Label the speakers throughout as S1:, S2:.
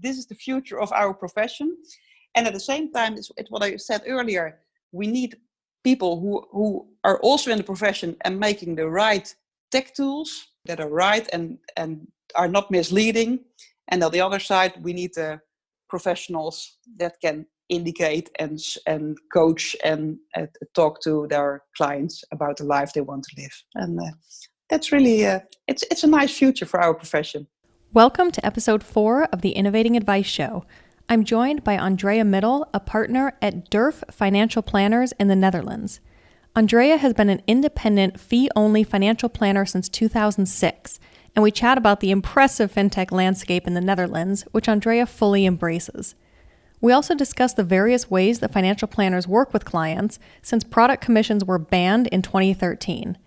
S1: this is the future of our profession. And at the same time, it's what I said earlier, we need people who are also in the profession and making the right tech tools that are right and are not misleading. And on the other side, we need professionals that can indicate and coach and talk to their clients about the life they want to live. And that's really, it's a nice future for our profession.
S2: Welcome to episode 4 of the Innovating Advice Show. I'm joined by Andrea Middel, a partner at Durf Financial Planners in the Netherlands. Andrea has been an independent, fee-only financial planner since 2006, and we chat about the impressive fintech landscape in the Netherlands, which Andrea fully embraces. We also discuss the various ways that financial planners work with clients since product commissions were banned in 2013.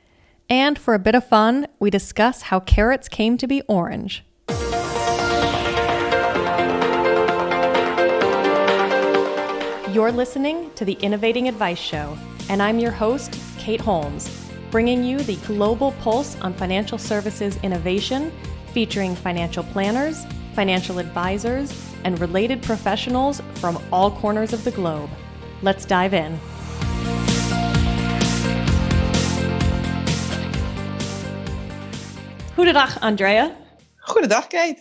S2: And for a bit of fun, we discuss how carrots came to be orange. You're listening to the Innovating Advice Show, and I'm your host, Kate Holmes, bringing you the global pulse on financial services innovation, featuring financial planners, financial advisors, and related professionals from all corners of the globe. Let's dive in. Goedendag, Andrea.
S1: Goedendag, Kate.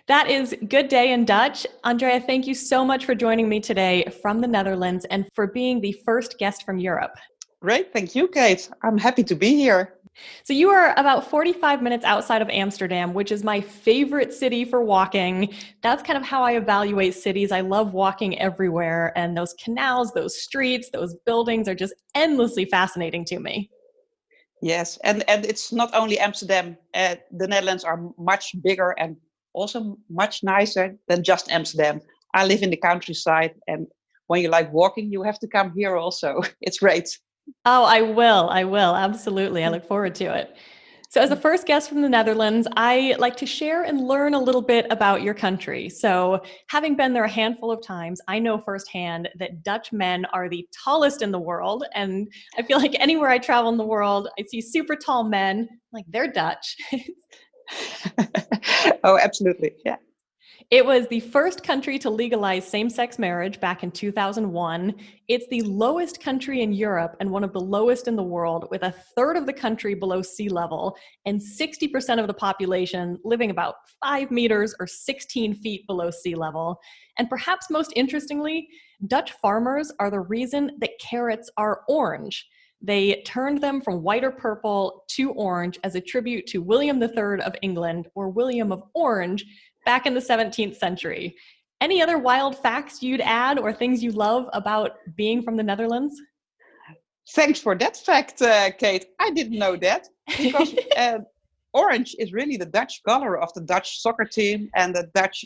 S2: That is good day in Dutch. Andrea, thank you so much for joining me today from the Netherlands and for being the first guest from Europe.
S1: Great, thank you, Kate. I'm happy to be here.
S2: So you are about 45 minutes outside of Amsterdam, which is my favorite city for walking. That's kind of how I evaluate cities. I love walking everywhere, and those canals, those streets, those buildings are just endlessly fascinating to me.
S1: Yes, and it's not only Amsterdam. The Netherlands are much bigger and also much nicer than just Amsterdam. I live in the countryside, and when you like walking, you have to come here also. It's great.
S2: Oh, I will. Absolutely. I look forward to it. So as the first guest from the Netherlands, I like to share and learn a little bit about your country. So having been there a handful of times, I know firsthand that Dutch men are the tallest in the world. And I feel like anywhere I travel in the world, I see super tall men, like they're Dutch.
S1: Oh, absolutely. Yeah.
S2: It was the first country to legalize same-sex marriage back in 2001. It's the lowest country in Europe and one of the lowest in the world, with a third of the country below sea level and 60% of the population living about 5 meters or 16 feet below sea level. And perhaps most interestingly, Dutch farmers are the reason that carrots are orange. They turned them from white or purple to orange as a tribute to William III of England, or William of Orange, back in the 17th century. Any other wild facts you'd add or things you love about being from the Netherlands?
S1: Thanks for that fact, Kate. I didn't know that, because orange is really the Dutch color of the Dutch soccer team and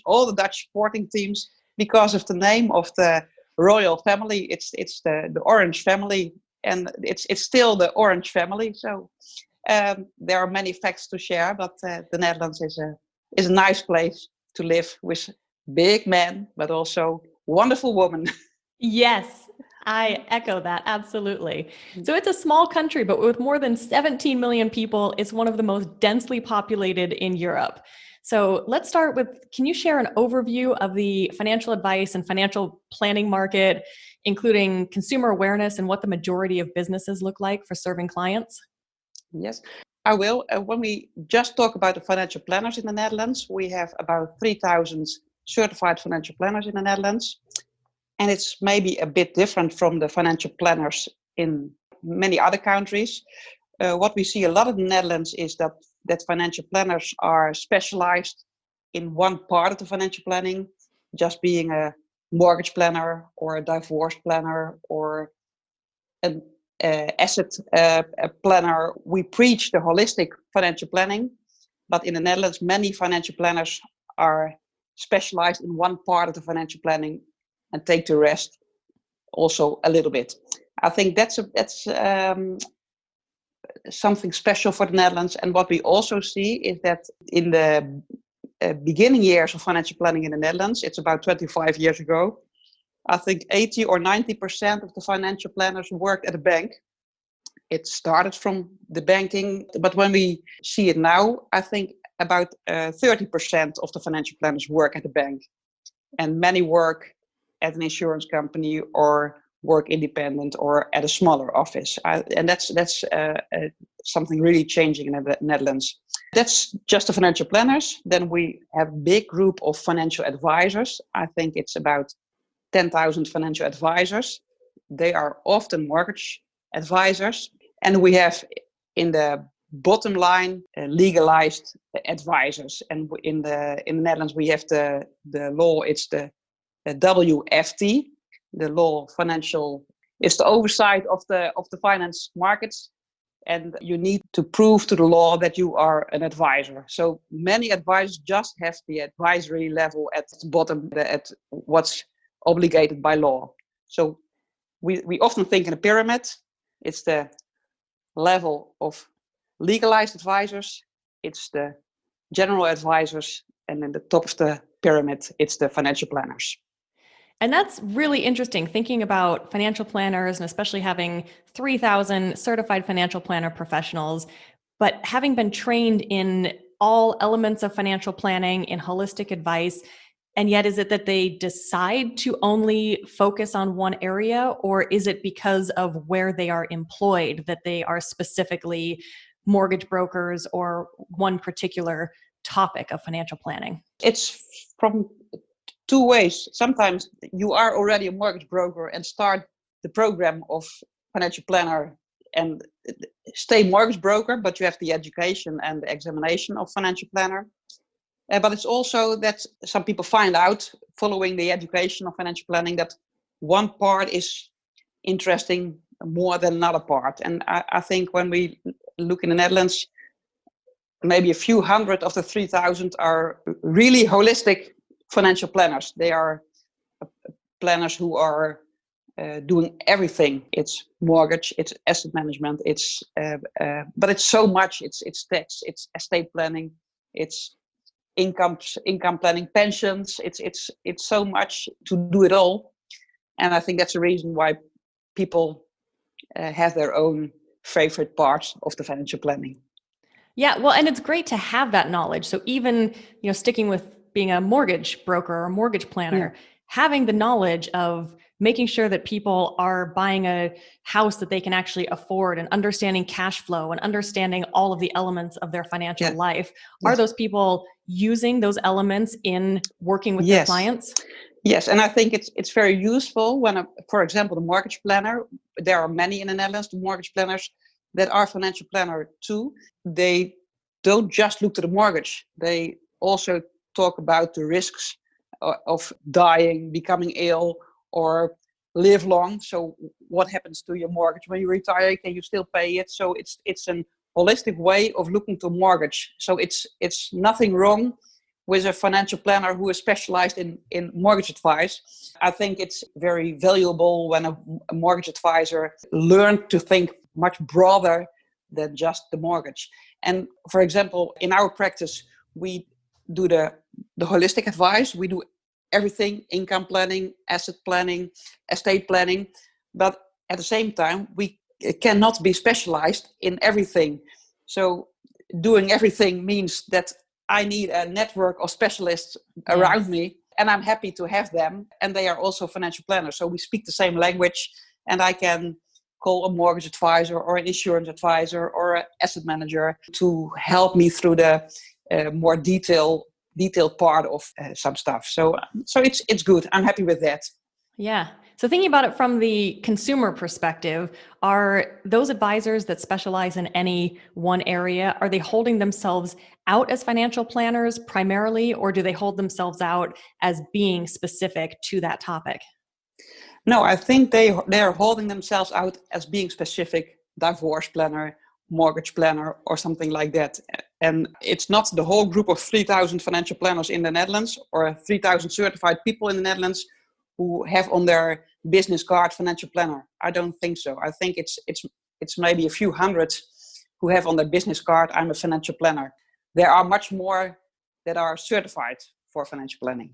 S1: all the Dutch sporting teams, because of the name of the royal family. It's the Orange family, and it's still the Orange family. So there are many facts to share, but the Netherlands is a nice place to live with big men, but also wonderful women.
S2: Yes, I echo that. Absolutely. So it's a small country, but with more than 17 million people, it's one of the most densely populated in Europe. So let's start with, can you share an overview of the financial advice and financial planning market, including consumer awareness and what the majority of businesses look like for serving clients?
S1: Yes, I will. When we just talk about the financial planners in the Netherlands, we have about 3,000 certified financial planners in the Netherlands. And it's maybe a bit different from the financial planners in many other countries. What we see a lot in the Netherlands is that financial planners are specialized in one part of the financial planning, just being a mortgage planner or a divorce planner or an asset planner. We preach the holistic financial planning, but in the Netherlands, many financial planners are specialized in one part of the financial planning and take the rest also a little bit. I think that's something special for the Netherlands. And what we also see is that in the beginning years of financial planning in the Netherlands, it's about 25 years ago, I think 80 or 90% of the financial planners worked at a bank. It started from the banking, but when we see it now, I think about 30% of the financial planners work at the bank. and many work at an insurance company or work independent or at a smaller office. And that's something really changing in the Netherlands. That's just the financial planners. Then we have a big group of financial advisors. I think it's about 10,000 financial advisors. They are often mortgage advisors. And we have in the bottom line legalized advisors. And in the Netherlands, we have the law, it's the WFT, the law financial, is the oversight of the finance markets. And you need to prove to the law that you are an advisor. So many advisors just have the advisory level at the bottom, at what's obligated by law. So we often think in a pyramid. It's the level of legalized advisors, it's the general advisors, and then the top of the pyramid, it's the financial planners.
S2: And that's really interesting, thinking about financial planners and especially having 3,000 certified financial planner professionals, but having been trained in all elements of financial planning, in holistic advice. And yet, is it that they decide to only focus on one area, or is it because of where they are employed that they are specifically mortgage brokers or one particular topic of financial planning?
S1: It's from two ways. Sometimes you are already a mortgage broker and start the program of financial planner and stay mortgage broker, but you have the education and the examination of financial planner. But it's also that some people find out following the education of financial planning that one part is interesting more than another part. And I think when we look in the Netherlands, maybe a few hundred of the 3,000 are really holistic financial planners. They are planners who are doing everything. It's mortgage, it's asset management, it's but it's so much. It's tax, it's estate planning, it's income planning, pensions. It's so much to do it all. And I think that's the reason why people have their own favorite parts of the financial planning.
S2: Yeah, well, and it's great to have that knowledge. So even, sticking with being a mortgage broker or mortgage planner, having the knowledge of making sure that people are buying a house that they can actually afford and understanding cash flow and understanding all of the elements of their financial life. Are those people using those elements in working with their clients?
S1: Yes, and I think it's very useful when, for example, the mortgage planner, there are many in the Netherlands, the mortgage planners that are financial planner too. They don't just look to the mortgage. They also talk about the risks of dying, becoming ill, or live long. So what happens to your mortgage when you retire? Can you still pay it? So it's an holistic way of looking to mortgage. So it's nothing wrong with a financial planner who is specialized in mortgage advice. I think it's very valuable when a mortgage advisor learns to think much broader than just the mortgage. And for example, in our practice, we do the holistic advice. We do everything: income planning, asset planning, estate planning. But at the same time, we cannot be specialized in everything. So doing everything means that I need a network of specialists around me, and I'm happy to have them. And they are also financial planners. So we speak the same language, and I can call a mortgage advisor or an insurance advisor or an asset manager to help me through the more detailed part of some stuff. So it's good. I'm happy with that.
S2: Yeah. So thinking about it from the consumer perspective, are those advisors that specialize in any one area, are they holding themselves out as financial planners primarily, or do they hold themselves out as being specific to that topic?
S1: No, I think they are holding themselves out as being specific, divorce planner, mortgage planner, or something like that. And it's not the whole group of 3,000 financial planners in the Netherlands or 3,000 certified people in the Netherlands who have on their business card financial planner. I don't think so. I think it's maybe a few hundred who have on their business card, I'm a financial planner. There are much more that are certified for financial planning.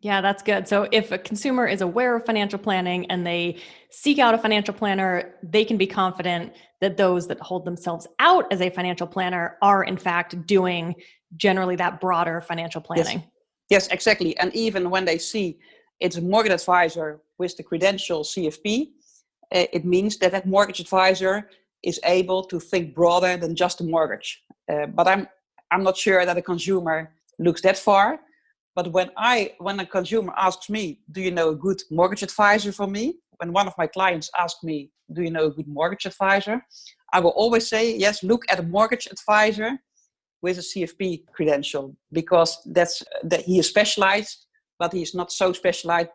S2: Yeah, that's good. So if a consumer is aware of financial planning and they seek out a financial planner, they can be confident that those that hold themselves out as a financial planner are in fact doing generally that broader financial planning.
S1: Yes, exactly. And even when they see it's a mortgage advisor with the credential CFP, it means that that mortgage advisor is able to think broader than just a mortgage. But I'm not sure that a consumer looks that far. But when a consumer asks me, do you know a good mortgage advisor for me? When one of my clients asks me, do you know a good mortgage advisor? I will always say, yes, look at a mortgage advisor with a CFP credential, because that he is specialized, but he is not so specialized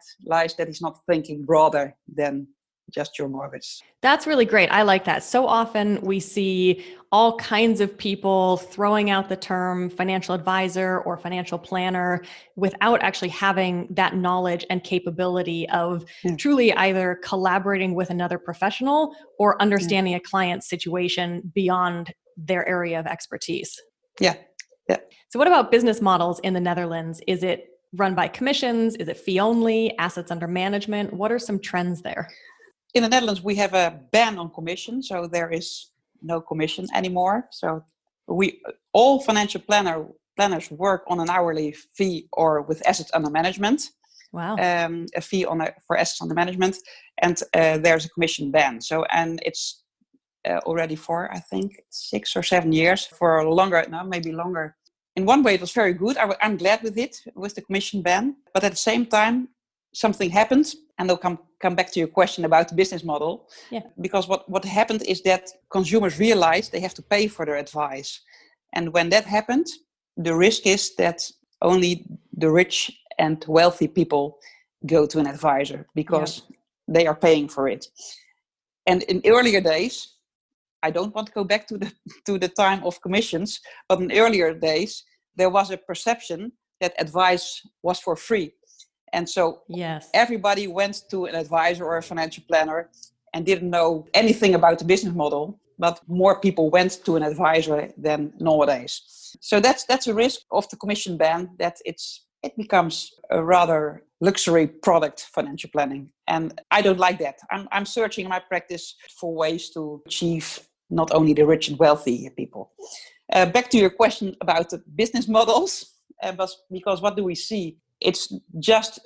S1: that he's not thinking broader than just your mortgage.
S2: That's really great. I like that. So often we see all kinds of people throwing out the term financial advisor or financial planner without actually having that knowledge and capability of truly either collaborating with another professional or understanding a client's situation beyond their area of expertise.
S1: Yeah.
S2: So what about business models in the Netherlands? Is it run by commissions? Is it fee only? Assets under management? What are some trends there?
S1: In the Netherlands, we have a ban on commission, so there is no commission anymore. So all financial planners work on an hourly fee or with assets under management.
S2: Wow.
S1: A fee for assets under management, and there's a commission ban. So, and it's already for, I think, 6 or 7 years, for longer now, maybe longer. In one way, it was very good. I'm glad with it, with the commission ban. But at the same time, something happened, and I'll come back to your question about the business model.
S2: Yeah.
S1: Because what happened is that consumers realized they have to pay for their advice. And when that happened, the risk is that only the rich and wealthy people go to an advisor because they are paying for it. And in earlier days, I don't want to go back to the time of commissions, but in earlier days, there was a perception that advice was for free. And so everybody went to an advisor or a financial planner and didn't know anything about the business model, but more people went to an advisor than nowadays. So that's a risk of the commission ban, that it becomes a rather luxury product, financial planning. And I don't like that. I'm searching in my practice for ways to achieve not only the rich and wealthy people. Back to your question about the business models, because what do we see? It's just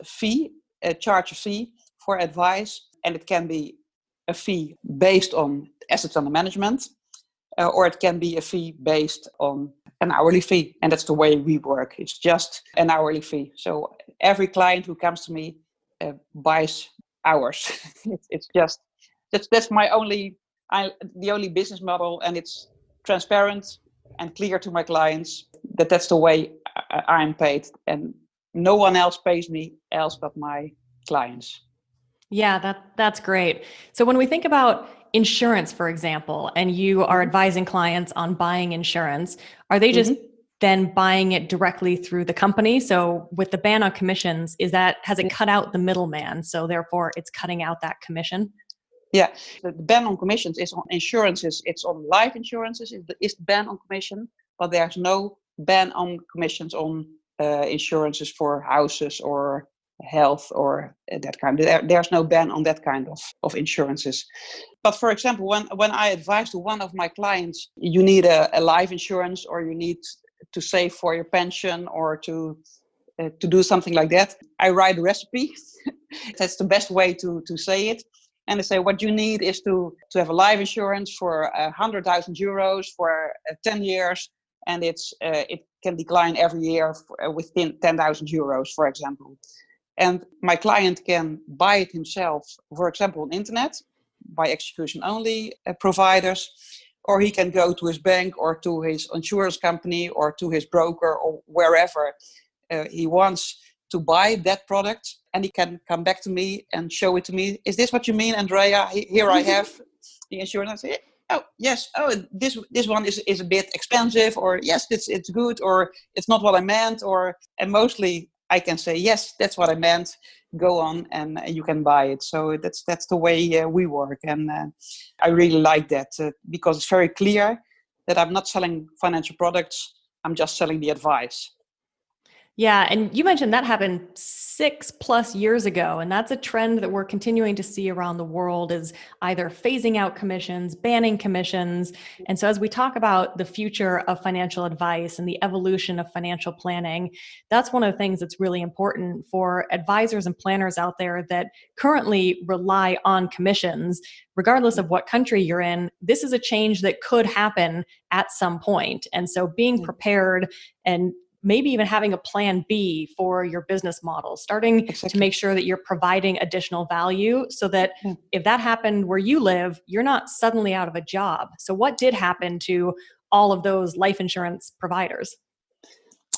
S1: charge a fee for advice, and it can be a fee based on assets under management, or it can be a fee based on an hourly fee. And that's the way we work. It's just an hourly fee. So every client who comes to me buys hours. That's the only business model, and it's transparent and clear to my clients that that's the way I'm paid, and no one else pays me else but my clients.
S2: Yeah, that's great. So when we think about insurance, for example, and you are advising clients on buying insurance, are they just then buying it directly through the company? So with the ban on commissions, has it cut out the middleman? So therefore it's cutting out that commission?
S1: Yeah, the ban on commissions is on insurances. It's on life insurances is the ban on commission, but there's no ban on commissions on insurances for houses or health or that kind. There's no ban on that kind of insurances. But for example, when I advise to one of my clients, you need a life insurance, or you need to save for your pension, or to do something like that, I write a recipe. That's the best way to say it. And they say, what you need is to have a life insurance for 100,000 euros for 10 years. And it can decline every year within 10,000 euros, for example. And my client can buy it himself, for example, on internet, by execution only providers, or he can go to his bank or to his insurance company or to his broker or wherever he wants to buy that product, and he can come back to me and show it to me. Is this what you mean, Andrea? Here I have the insurance. I say, oh yes, this one is a bit expensive, or yes, it's good, or it's not what I meant, and mostly I can say yes, that's what I meant. Go on, and you can buy it. So that's the way we work, and I really like that because it's very clear that I'm not selling financial products. I'm just selling the advice.
S2: Yeah, and you mentioned that happened 6+ years ago, and that's a trend that we're continuing to see around the world is either phasing out commissions, banning commissions. And so as we talk about the future of financial advice and the evolution of financial planning, that's one of the things that's really important for advisors and planners out there that currently rely on commissions. Regardless of what country you're in, this is a change that could happen at some point. And so being prepared and maybe even having a plan B for your business model, starting to make sure that you're providing additional value so that if that happened where you live, you're not suddenly out of a job. So what did happen to all of those life insurance providers?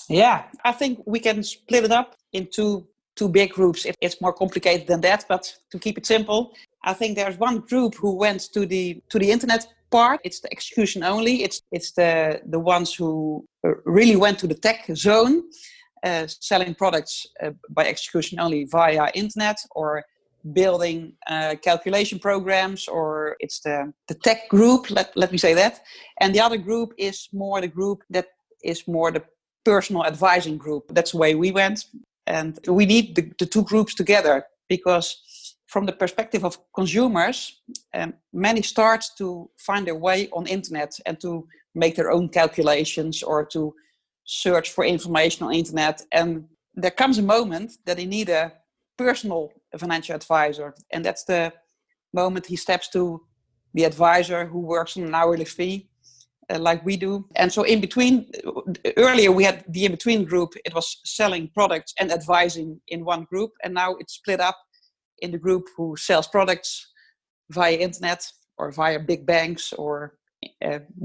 S1: Yeah, I think we can split it up into two big groups. It's more complicated than that, but to keep it simple, I think there's one group who went to the internet part. It's the execution only. It's the ones who really went to the tech zone, selling products by execution only via internet or building calculation programs, or it's the tech group, let me say that. And the other group is more the group that is more the personal advising group. That's the way we went. And we need the two groups together because from the perspective of consumers, many start to find their way on internet and to make their own calculations or to search for information on internet. And there comes a moment that they need a personal financial advisor. And that's the moment he steps to the advisor who works on an hourly fee, like we do. And so in between, earlier we had the in-between group. It was selling products and advising in one group. And now it's split up in the group who sells products via internet or via big banks or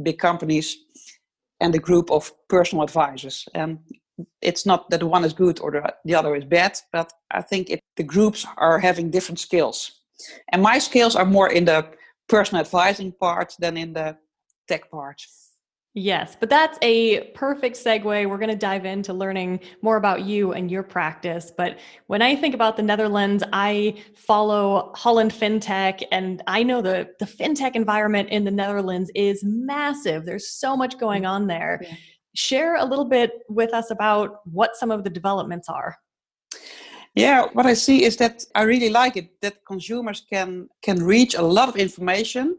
S1: big companies, and the group of personal advisors. And it's not that the one is good or the other is bad, but I think the groups are having different skills. And my skills are more in the personal advising part than in the tech part.
S2: Yes, but that's a perfect segue. We're going to dive into learning more about you and your practice. But when I think about the Netherlands, I follow Holland FinTech, and I know the FinTech environment in the Netherlands is massive. There's so much going on there. Yeah. Share a little bit with us about what some of the developments are.
S1: Yeah, what I see is that I really like it, that consumers can reach a lot of information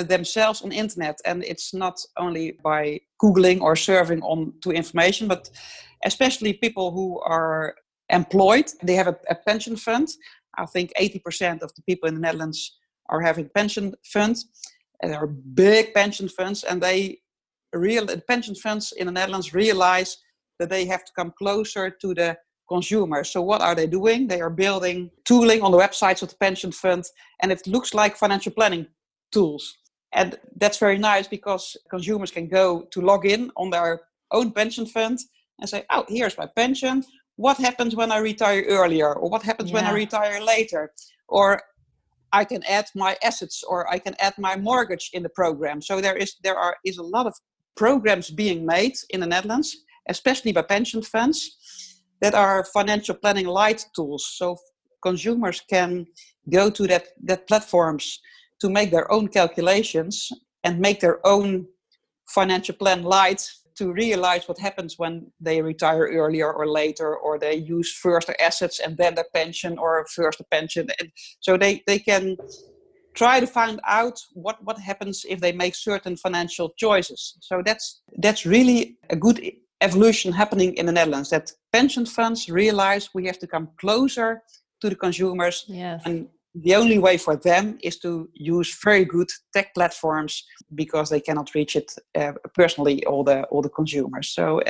S1: themselves on internet, and it's not only by Googling or surfing on to information, but especially people who are employed. They have a pension fund. I think 80% of the people in the Netherlands are having pension funds. And there are big pension funds, and the pension funds in the Netherlands realize that they have to come closer to the consumer. So what are they doing? They are building tooling on the websites of the pension fund, and it looks like financial planning tools. And that's very nice because consumers can go to log in on their own pension fund and say, oh, here's my pension. What happens when I retire earlier? Or what happens when I retire later? Or I can add my assets, or I can add my mortgage in the program. So there is a lot of programs being made in the Netherlands, especially by pension funds, that are financial planning lite tools. So consumers can go to that platforms to make their own calculations and make their own financial plan lite to realize what happens when they retire earlier or later, or they use first their assets and then their pension, or first the pension. And so they can try to find out what happens if they make certain financial choices. So that's really a good evolution happening in the Netherlands, that pension funds realize we have to come closer to the consumers.
S2: Yes.
S1: And the only way for them is to use very good tech platforms because they cannot reach it personally, all the consumers. So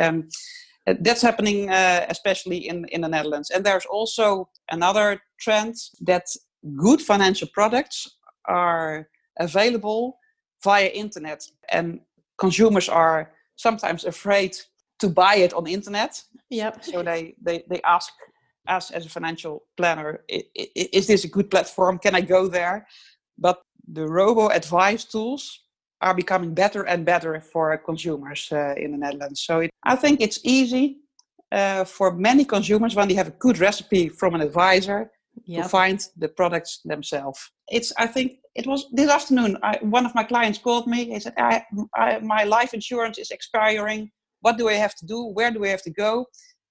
S1: that's happening especially in the Netherlands. And there's also another trend that good financial products are available via internet, and consumers are sometimes afraid to buy it on the internet.
S2: Yep.
S1: So they ask us as a financial planner, is this a good platform? Can I go there? But the robo-advice tools are becoming better and better for consumers in the Netherlands. So I think it's easy for many consumers, when they have a good recipe from an advisor, to find the products themselves. I think it was this afternoon, one of my clients called me. He said, my life insurance is expiring. What do I have to do? Where do I have to go?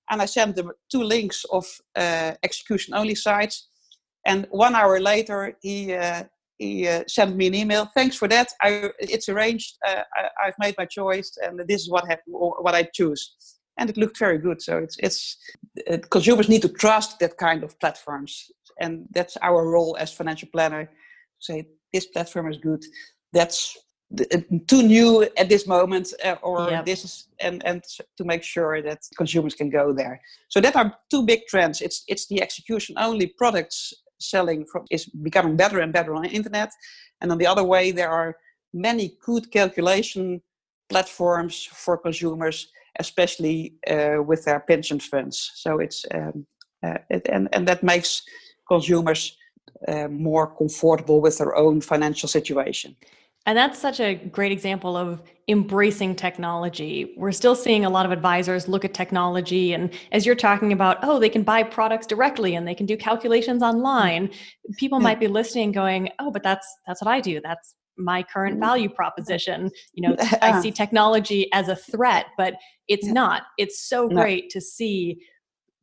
S1: and I sent them 2 links of execution-only sites. And 1 hour later, he sent me an email. Thanks for that. It's arranged. I've made my choice, and this is what I choose. And it looked very good. So consumers need to trust that kind of platforms, and that's our role as financial planner. To say this platform is good. That's too new at this moment, this is, and to make sure that consumers can go there. So that are 2 big trends. It's the execution-only products selling is becoming better and better on the internet, and on the other way, there are many good calculation platforms for consumers, especially with their pension funds. So it's and that makes consumers more comfortable with their own financial situation.
S2: And that's such a great example of embracing technology. We're still seeing a lot of advisors look at technology, and as you're talking about, they can buy products directly and they can do calculations online. People might be listening going, but that's what I do. That's my current value proposition. I see technology as a threat, but it's not. It's so great to see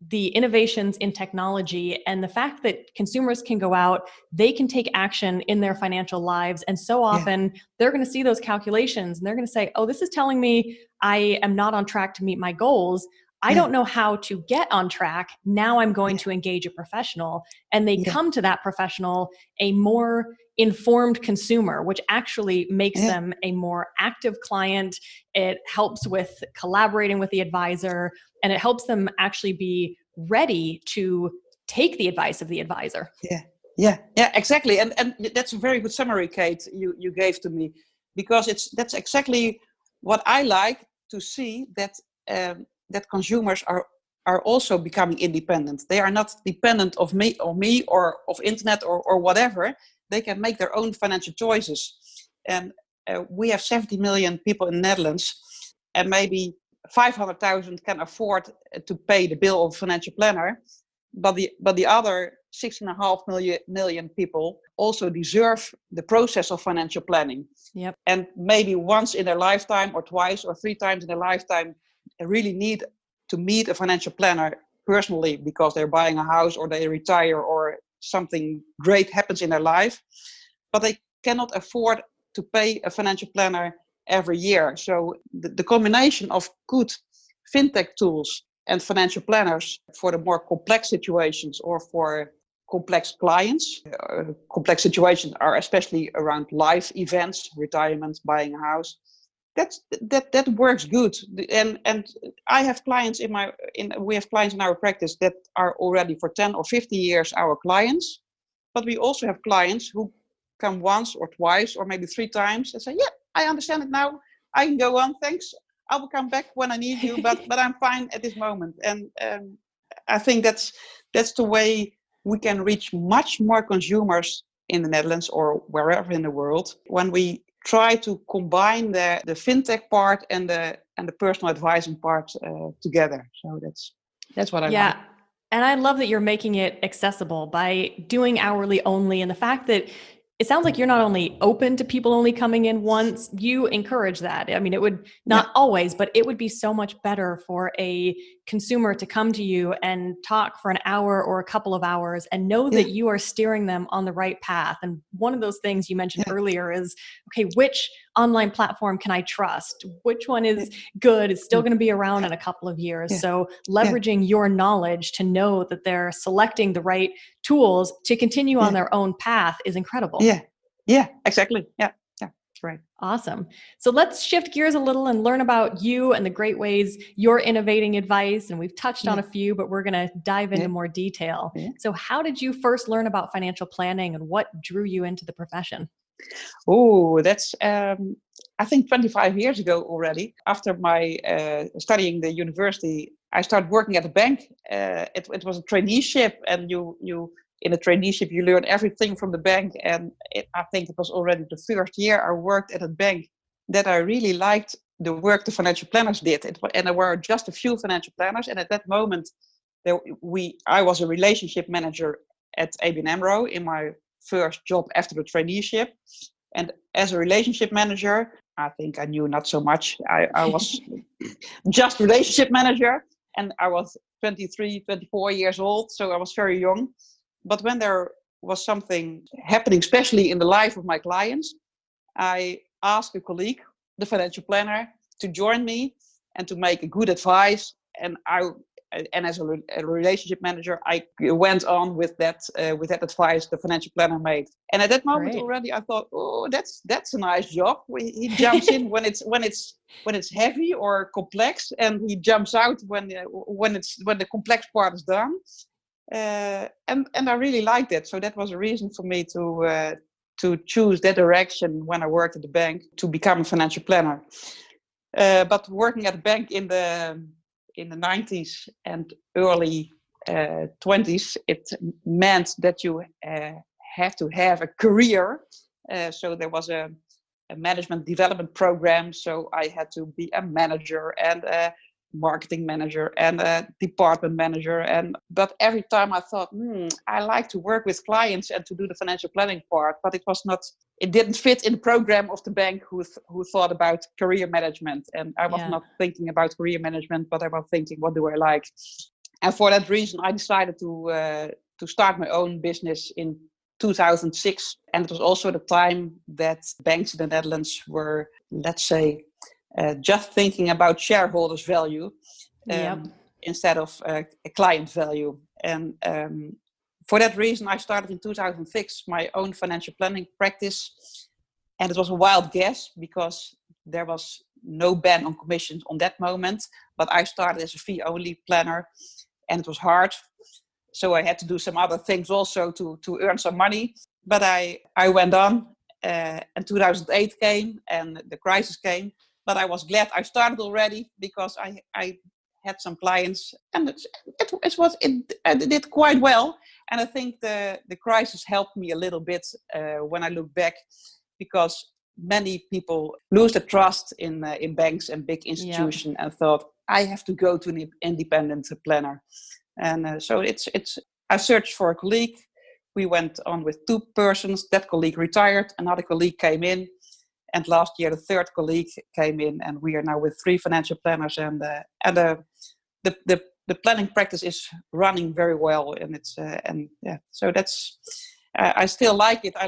S2: the innovations in technology and the fact that consumers can go out, they can take action in their financial lives. And so often they're going to see those calculations and they're going to say, this is telling me I am not on track to meet my goals. I don't know how to get on track. Now I'm going to engage a professional. And they come to that professional a more informed consumer, which actually makes them a more active client. It helps with collaborating with the advisor, and it helps them actually be ready to take the advice of the advisor.
S1: Yeah, exactly. And that's a very good summary, Kate, you gave to me, because that's exactly what I like to see, that that consumers are also becoming independent. They are not dependent of me or of internet or whatever. They can make their own financial choices. And we have 70 million people in the Netherlands, and maybe 500,000 can afford to pay the bill of a financial planner, but the other 6.5 million people also deserve the process of financial planning.
S2: Yep.
S1: And maybe once in their lifetime, or twice or 3 times in their lifetime, they really need to meet a financial planner personally, because they're buying a house or they retire or something great happens in their life, but they cannot afford to pay a financial planner every year. So the combination of good fintech tools and financial planners for the more complex situations or for complex clients. Complex situations are especially around life events, retirement, buying a house. That works good. And I have clients we have clients in our practice that are already for 10 or 50 years our clients, but we also have clients who come once or twice or maybe 3 times and say, I understand it now. I can go on. Thanks. I will come back when I need you, but I'm fine at this moment. And I think that's the way we can reach much more consumers in the Netherlands or wherever in the world when we try to combine the fintech part and the personal advising part together. So that's what I like.
S2: And I love that you're making it accessible by doing hourly only, and the fact that it sounds like you're not only open to people only coming in once, you encourage that. I mean, it would not always, but it would be so much better for a consumer to come to you and talk for an hour or a couple of hours and know that you are steering them on the right path. And one of those things you mentioned earlier is, okay, which online platform can I trust? Which one is good? It's still going to be around in a couple of years. So leveraging your knowledge to know that they're selecting the right tools to continue on their own path is incredible.
S1: Yeah, exactly. Yeah, that's right.
S2: Awesome. So let's shift gears a little and learn about you and the great ways you're innovating advice. And we've touched on a few, but we're going to dive into more detail. So how did you first learn about financial planning and what drew you into the profession?
S1: Oh, that's, I think 25 years ago already. After my studying the university, I started working at a bank. It was a traineeship, and you in a traineeship, you learn everything from the bank. And I think it was already the first year I worked at a bank that I really liked the work the financial planners did. And there were just a few financial planners. And at that moment, I was a relationship manager at ABN AMRO in my first job after the traineeship. And as a relationship manager, I think I knew not so much. I was just relationship manager, and I was 23, 24 years old, so I was very young. But when there was something happening, especially in the life of my clients, I asked a colleague, the financial planner, to join me and to make a good advice. And as a relationship manager, I went on with that advice the financial planner made. And at that moment already, I thought, oh, that's a nice job. He jumps in when it's heavy or complex, and he jumps out when the complex part is done. And I really liked that. So that was a reason for me to choose that direction when I worked at the bank, to become a financial planner. But working at a bank in the 90s and early 20s, it meant that you have to have a career. So there was a management development program. So I had to be a manager and a marketing manager and a department manager. But every time I thought, I like to work with clients and to do the financial planning part, but it didn't fit in the program of the bank who thought about career management. And I was not thinking about career management, but I was thinking, what do I like? And for that reason, I decided to start my own business in 2006. And it was also the time that banks in the Netherlands were, let's say, just thinking about shareholders' value instead of client value. And for that reason, I started in 2006 my own financial planning practice. And it was a wild guess because there was no ban on commissions on that moment. But I started as a fee-only planner, and it was hard. So I had to do some other things also to earn some money. But I went on, and 2008 came and the crisis came. But I was glad I started already because I had some clients, and it did quite well. And I think the crisis helped me a little bit when I look back, because many people lose the trust in banks and big institutions and thought, I have to go to an independent planner. And so I searched for a colleague. We went on with 2 persons. That colleague retired. Another colleague came in. And last year, the 3rd colleague came in, and we are now with 3 financial planners. And the planning practice is running very well. And so that's. I still like it. I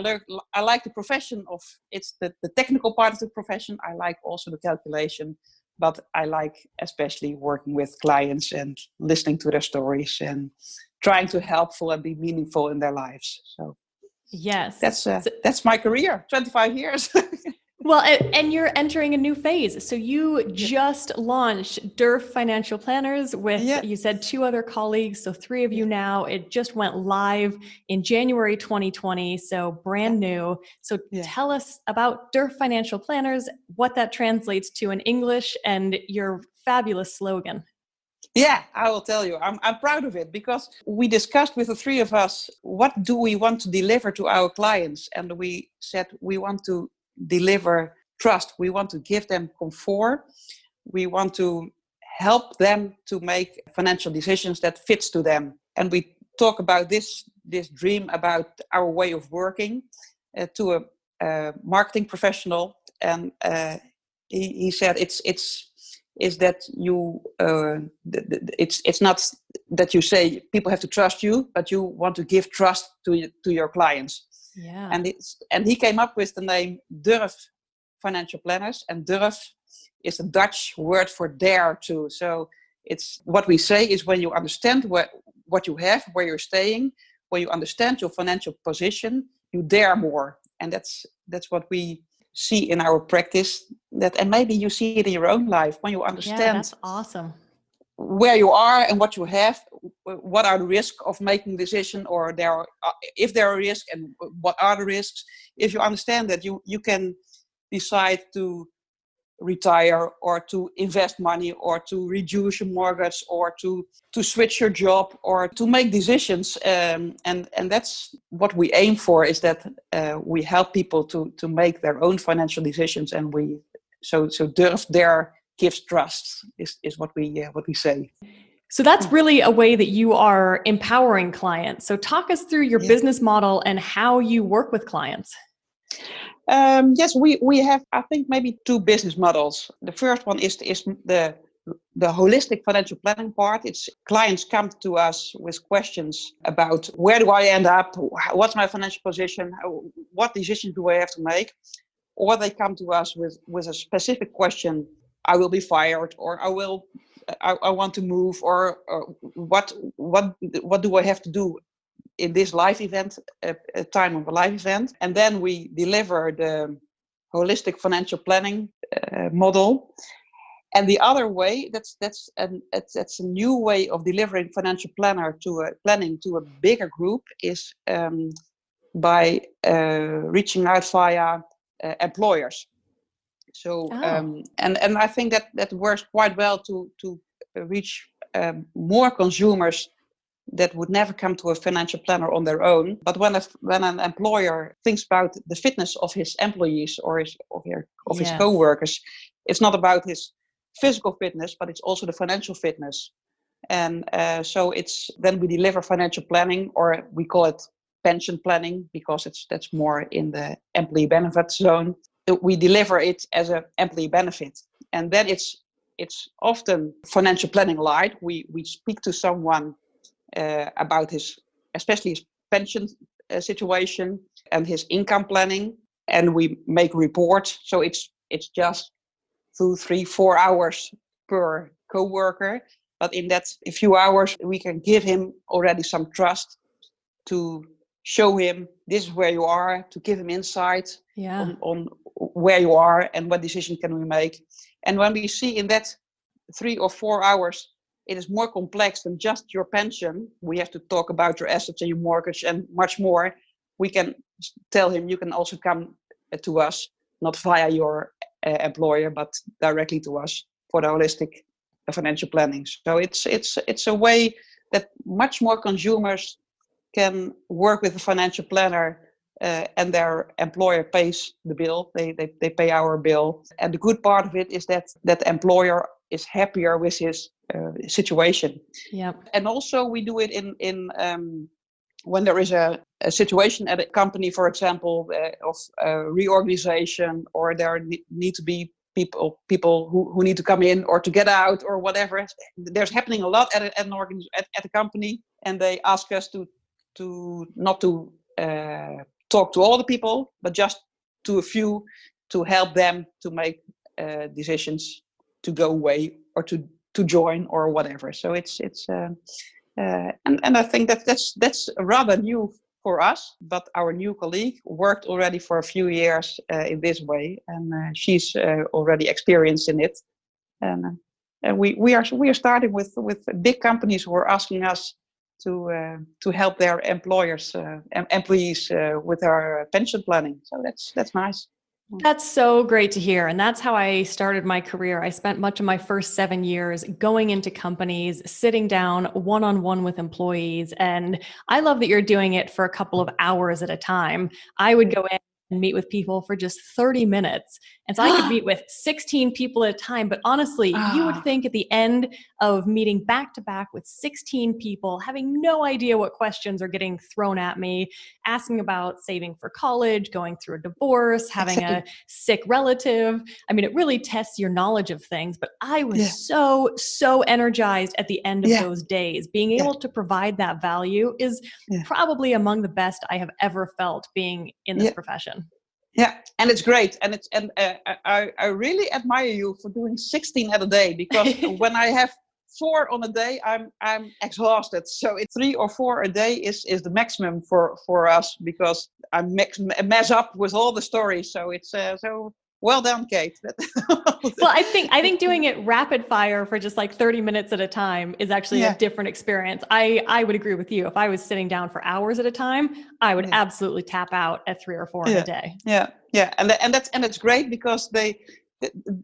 S1: like the profession it's the technical part of the profession. I like also the calculation, but I like especially working with clients and listening to their stories and trying to helpful and be meaningful in their lives. So
S2: yes,
S1: that's my career, 25 years.
S2: Well, and you're entering a new phase. So you just launched DERF Financial Planners with, you said 2 other colleagues, so 3 of you now. It just went live in January 2020, so brand new. So tell us about DERF Financial Planners, what that translates to in English, and your fabulous slogan.
S1: Yeah, I will tell you. I'm proud of it because we discussed with the 3 of us, what do we want to deliver to our clients? And we said we want to deliver trust. We want to give them comfort. We want to help them to make financial decisions that fits to them. And we talk about this dream about our way of working to a marketing professional. And he said it's that you it's not that you say people have to trust you, but you want to give trust to your clients.
S2: Yeah.
S1: And he came up with the name DURF Financial Planners, and DURF is a Dutch word for dare to. So it's what we say is when you understand what you have, where you're staying, when you understand your financial position, you dare more. And that's what we see in our practice. And maybe you see it in your own life when you understand.
S2: That's awesome.
S1: Where you are and what you have, what are the risks of making a decision, or if there are risks, and what are the risks. If you understand that, you can decide to retire or to invest money or to reduce your mortgage or to switch your job or to make decisions. And that's what we aim for, is that we help people to make their own financial decisions. And so DURF Dare gives trust is what we say.
S2: So that's really a way that you are empowering clients. So talk us through your business model and how you work with clients.
S1: Yes, we have, I think, maybe 2 business models. The first one is the the holistic financial planning part, it's clients come to us with questions about where do I end up, what's my financial position, what decisions do I have to make, or they come to us with a specific question: I will be fired, or I want to move, or what do I have to do in this life event, a time of a life event. And then we deliver the holistic financial planning model. And the other way, that's a new way of delivering financial planning to a bigger group, is by reaching out via employers. So and I think that works quite well to reach more consumers that would never come to a financial planner on their own. But when an employer thinks about the fitness of his employees or his co-workers, it's not about his physical fitness, but it's also the financial fitness. And so then we deliver financial planning, or we call it pension planning, because that's more in the employee benefit zone. We deliver it as an employee benefit, and then it's often financial planning light. We speak to someone about especially his pension situation and his income planning, and we make reports. So it's just 2, 3, 4 hours per co-worker, but in that few hours we can give him already some trust, to show him this is where you are, to give him insight on where you are and what decision can we make. And when we see in that 3 or 4 hours it is more complex than just your pension, we have to talk about your assets and your mortgage and much more, we can tell him you can also come to us, not via your employer, but directly to us for the holistic financial planning. So it's a way that much more consumers can work with a financial planner, and their employer pays the bill. They pay our bill. And the good part of it is that employer is happier with his situation.
S2: Yep.
S1: And also we do it in when there is a situation at a company, for example, of reorganization, or there need to be people who need to come in or to get out or whatever. There's happening a lot at a company, and they ask us to not to talk to all the people, but just to a few, to help them to make decisions to go away or to join or whatever. So it's and I think that's rather new for us, but our new colleague worked already for a few years in this way, and she's already experienced in it. And we are starting with big companies who are asking us to help their employees with our pension planning. So that's nice.
S2: That's so great to hear. And that's how I started my career. I spent much of my first 7 years going into companies, sitting down one-on-one with employees. And I love that you're doing it for a couple of hours at a time. I would go in and meet with people for just 30 minutes. And so I could meet with 16 people at a time. But honestly, you would think at the end of meeting back to back with 16 people, having no idea what questions are getting thrown at me, asking about saving for college, going through a divorce, having a sick relative. I mean, it really tests your knowledge of things. But I was so energized at the end of those days. Being able to provide that value is probably among the best I have ever felt being in this profession.
S1: Yeah, and it's great, and I really admire you for doing 16 at a day, because when I have 4 on a day, I'm exhausted. So it's 3 or 4 a day is the maximum for us, because I mess up with all the stories. So it's so well done, Kate.
S2: Well, I think doing it rapid fire for just like 30 minutes at a time is actually a different experience. I would agree with you. If I was sitting down for hours at a time, I would absolutely tap out at 3 or 4 in a day.
S1: Yeah, and that's great, because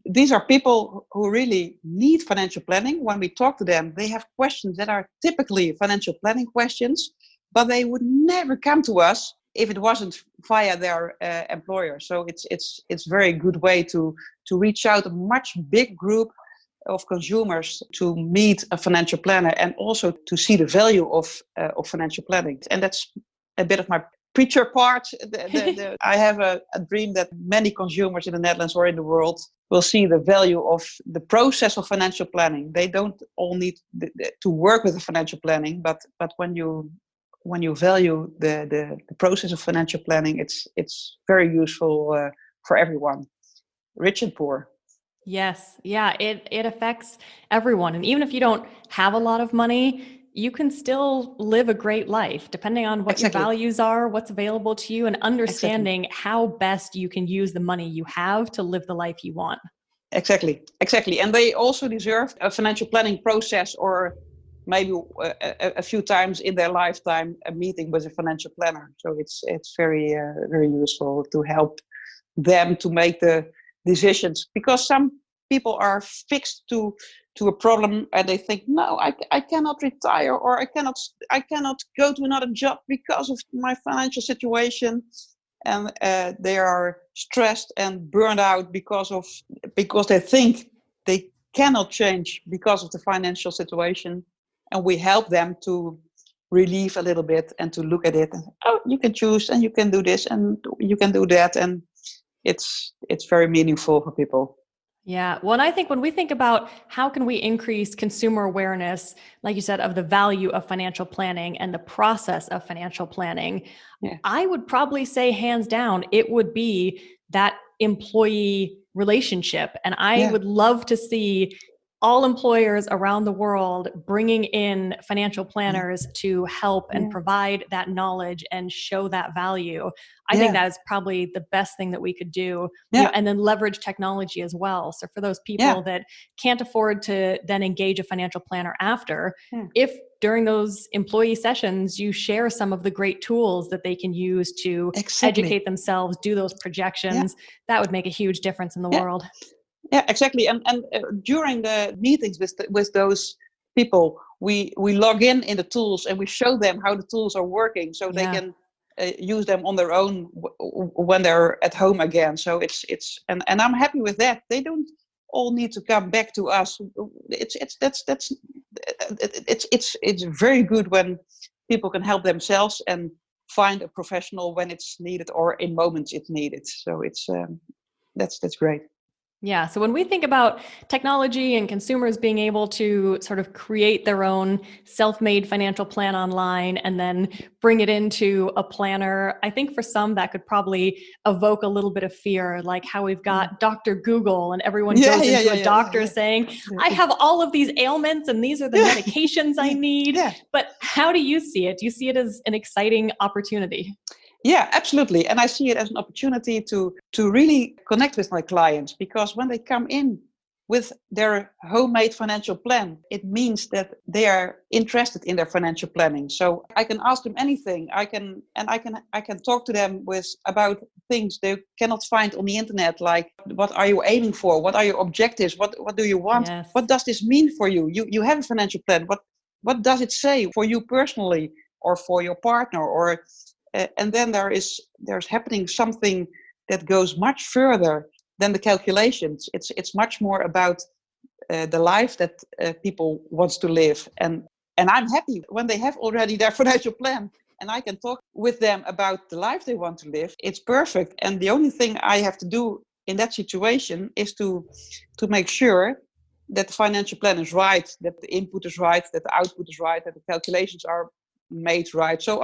S1: these are people who really need financial planning. When we talk to them, they have questions that are typically financial planning questions, but they would never come to us if it wasn't via their employer. So it's very good way to reach out a much big group of consumers to meet a financial planner, and also to see the value of financial planning. And that's a bit of my preacher part. I have a dream that many consumers in the Netherlands or in the world will see the value of the process of financial planning. They don't all need to work with the financial planning, but when you value the process of financial planning, it's very useful for everyone, rich and poor.
S2: Yes. Yeah. It affects everyone. And even if you don't have a lot of money, you can still live a great life depending on what
S1: Exactly.
S2: your values are, what's available to you, and understanding
S1: Exactly.
S2: how best you can use the money you have to live the life you want.
S1: Exactly. And they also deserve a financial planning process, or maybe a few times in their lifetime, a meeting with a financial planner. So it's very very useful to help them to make the decisions, because some people are fixed to a problem and they think, no, I cannot retire, or I cannot go to another job because of my financial situation, and they are stressed and burned out because they think they cannot change because of the financial situation. And we help them to relieve a little bit and to look at it, and, oh, you can choose and you can do this and you can do that, and it's very meaningful for people.
S2: Yeah. Well, and I think when we think about how can we increase consumer awareness, like you said, of the value of financial planning and the process of financial planning,
S1: Yeah.
S2: I would probably say hands down, it would be that employee relationship. And I would love to see all employers around the world bringing in financial planners to help and provide that knowledge and show that value. I think that is probably the best thing that we could do, you know, and then leverage technology as well. So for those people that can't afford to then engage a financial planner after, if during those employee sessions, you share some of the great tools that they can use to educate themselves, do those projections, that would make a huge difference in the world.
S1: Yeah, exactly. And during the meetings with those people, we log in the tools and we show them how the tools are working, so they can use them on their own when they're at home again. So it's and I'm happy with that. They don't all need to come back to us. It's very good when people can help themselves and find a professional when it's needed or in moments it's needed. So it's that's great.
S2: Yeah. So when we think about technology and consumers being able to sort of create their own self-made financial plan online and then bring it into a planner, I think for some that could probably evoke a little bit of fear, like how we've got Dr. Google and everyone goes into a doctor saying, I have all of these ailments and these are the medications I need. But how do you see it? Do you see it as an exciting opportunity?
S1: Yeah, absolutely. And I see it as an opportunity to really connect with my clients, because when they come in with their homemade financial plan, it means that they are interested in their financial planning. So I can ask them anything. I can talk to them about things they cannot find on the internet, like what are you aiming for? What are your objectives? What do you want?
S2: Yes.
S1: What does this mean for you? You have a financial plan. What does it say for you personally or for your partner? Or and then there's happening something that goes much further than the calculations. It's much more about the life that people wants to live, and I'm happy when they have already their financial plan and I can talk with them about the life they want to live. It's perfect, and the only thing I have to do in that situation is to make sure that the financial plan is right, that the input is right, that the output is right, that the calculations are made right. So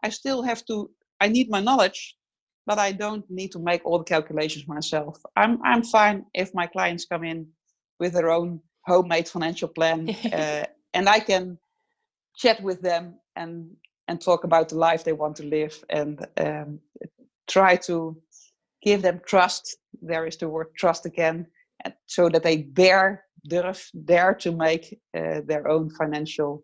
S1: I still have to, I need my knowledge, but I don't need to make all the calculations myself. I'm fine if my clients come in with their own homemade financial plan, and I can chat with them and talk about the life they want to live, and try to give them trust. There is the word trust again, and so that they dare to make their own financial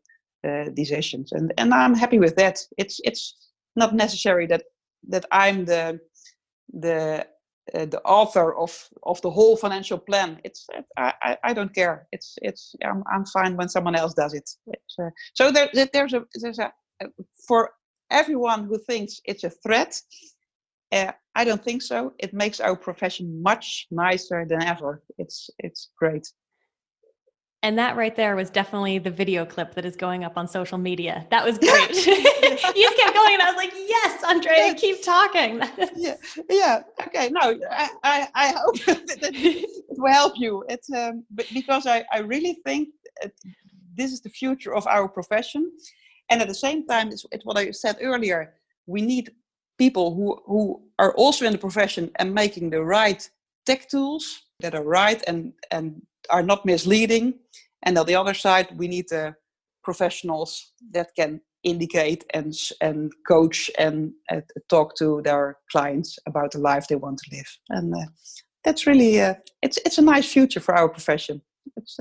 S1: decisions, and I'm happy with that. It's not necessary that I'm the author of the whole financial plan. I don't care. I'm fine when someone else does it. So there's a for everyone who thinks it's a threat. I don't think so. It makes our profession much nicer than ever. It's great.
S2: And that right there was definitely the video clip that is going up on social media. That was great. You just kept going and I was like, yes, Andrea, keep talking.
S1: Yeah. Okay. No, I hope that it will help you. It's because I really think this is the future of our profession. And at the same time, it's what I said earlier. We need people who are also in the profession and making the right tech tools that are right and are not misleading. And on the other side, we need the professionals that can indicate and coach and talk to their clients about the life they want to live. And that's really it's a nice future for our profession. It's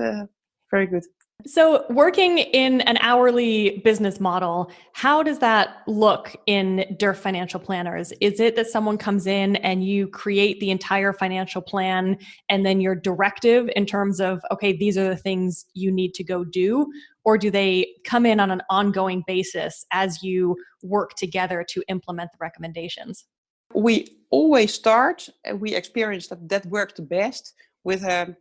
S1: very good.
S2: So working in an hourly business model, how does that look in DERF Financial Planners? Is it that someone comes in and you create the entire financial plan and then you're directive in terms of, okay, these are the things you need to go do? Or do they come in on an ongoing basis as you work together to implement the recommendations?
S1: We always start, and we experience that works the best with a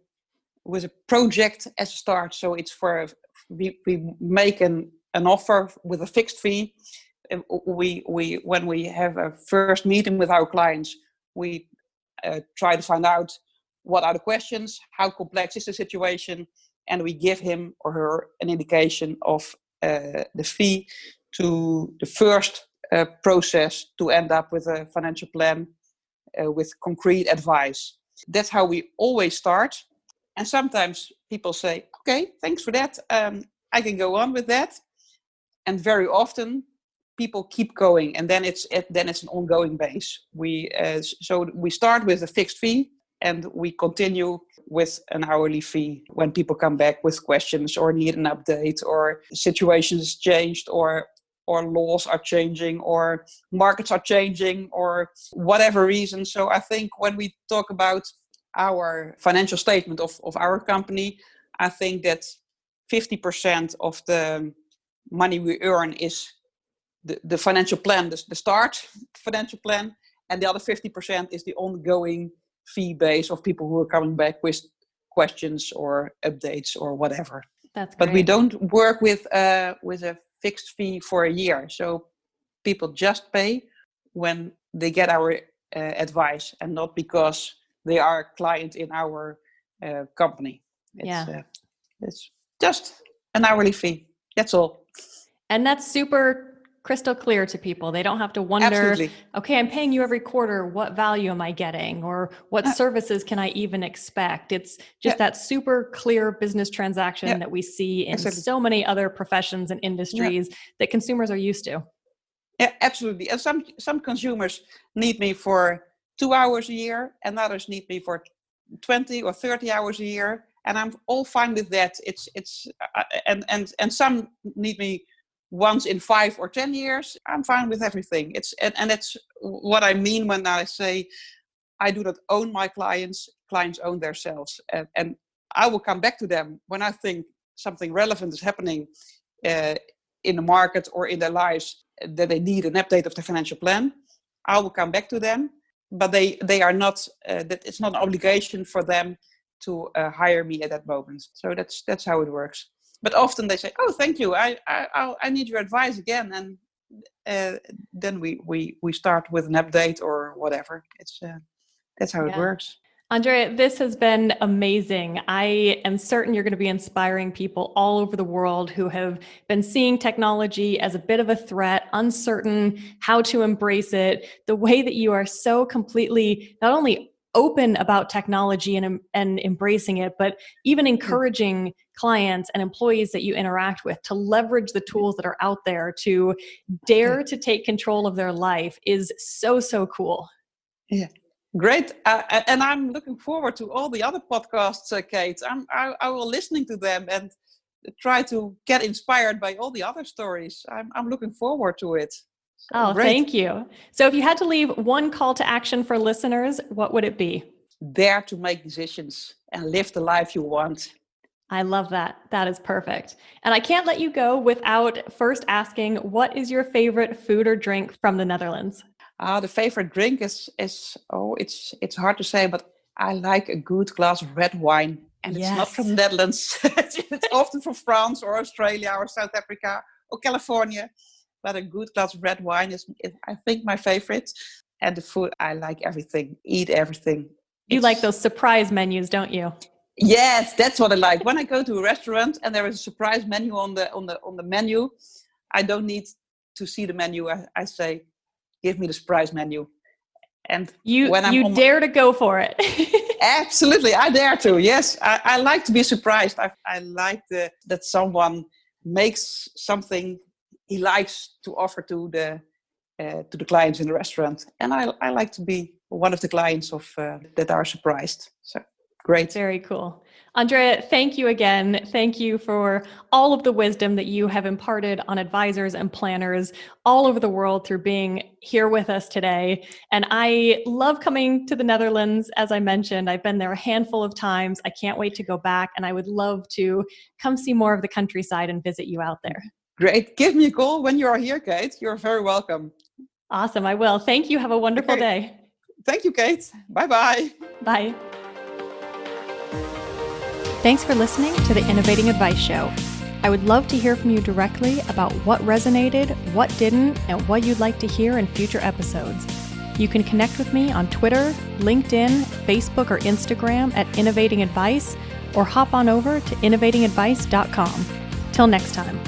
S1: project as a start. So it's we make an offer with a fixed fee. We when we have a first meeting with our clients, we try to find out what are the questions, how complex is the situation, and we give him or her an indication of the fee to the first process to end up with a financial plan with concrete advice. That's how we always start. And sometimes people say, okay, thanks for that. I can go on with that. And very often people keep going. And then it's an ongoing base. So we start with a fixed fee and we continue with an hourly fee when people come back with questions or need an update or situations changed or laws are changing or markets are changing or whatever reason. So I think when we talk about our financial statement of our company, I think that 50% of the money we earn is the financial plan, the start financial plan, and the other 50% is the ongoing fee base of people who are coming back with questions or updates or whatever.
S2: That's great.
S1: But we don't work with a fixed fee for a year. So people just pay when they get our advice and not because they are a client in our company. It's just an hourly fee. That's all.
S2: And that's super crystal clear to people. They don't have to wonder,
S1: Absolutely.
S2: Okay, I'm paying you every quarter. What value am I getting? Or what services can I even expect? It's just that super clear business transaction that we see in so many other professions and industries that consumers are used to.
S1: Yeah, absolutely. And some consumers need me for 2 hours a year and others need me for 20 or 30 hours a year. And I'm all fine with that. And some need me once in 5 or 10 years. I'm fine with everything. And that's what I mean when I say I do not own my clients. Clients own themselves. And I will come back to them when I think something relevant is happening in the market or in their lives that they need an update of the financial plan. I will come back to them. But they are not. That it's not an obligation for them to hire me at that moment. So that's how it works. But often they say, "Oh, thank you. I need your advice again," and then we start with an update or whatever. That's how it works.
S2: Andrea, this has been amazing. I am certain you're going to be inspiring people all over the world who have been seeing technology as a bit of a threat, uncertain how to embrace it. The way that you are so completely not only open about technology and embracing it, but even encouraging clients and employees that you interact with to leverage the tools that are out there to dare to take control of their life is so, so cool.
S1: Yeah. Great. And I'm looking forward to all the other podcasts, Kate. I will listening to them and try to get inspired by all the other stories. I'm looking forward to it.
S2: So great. Thank you. So if you had to leave one call to action for listeners, what would it be?
S1: Dare to make decisions and live the life you want.
S2: I love that. That is perfect. And I can't let you go without first asking, what is your favorite food or drink from the Netherlands?
S1: The favorite drink is it's hard to say, but I like a good glass of red wine. And it's not from the Netherlands. It's often from France or Australia or South Africa or California. But a good glass of red wine is, I think, my favorite. And the food, I like everything, eat everything.
S2: You like those surprise menus, don't you?
S1: Yes, that's what I like. When I go to a restaurant and there is a surprise menu on the menu, I don't need to see the menu. I say, give me the surprise menu. And
S2: you dare to go for it.
S1: Absolutely, I dare to. Yes, I like to be surprised. I like that someone makes something he likes to offer to the clients in the restaurant, and I like to be one of the clients that are surprised. So great.
S2: Very cool. Andrea, thank you again. Thank you for all of the wisdom that you have imparted on advisors and planners all over the world through being here with us today. And I love coming to the Netherlands. As I mentioned, I've been there a handful of times. I can't wait to go back, and I would love to come see more of the countryside and visit you out there.
S1: Great. Give me a call when you are here, Kate. You're very welcome.
S2: Awesome. I will. Thank you. Have a wonderful day.
S1: Thank you, Kate. Bye-bye.
S2: Bye. Thanks for listening to the Innovating Advice Show. I would love to hear from you directly about what resonated, what didn't, and what you'd like to hear in future episodes. You can connect with me on Twitter, LinkedIn, Facebook, or Instagram at Innovating Advice, or hop on over to innovatingadvice.com. Till next time.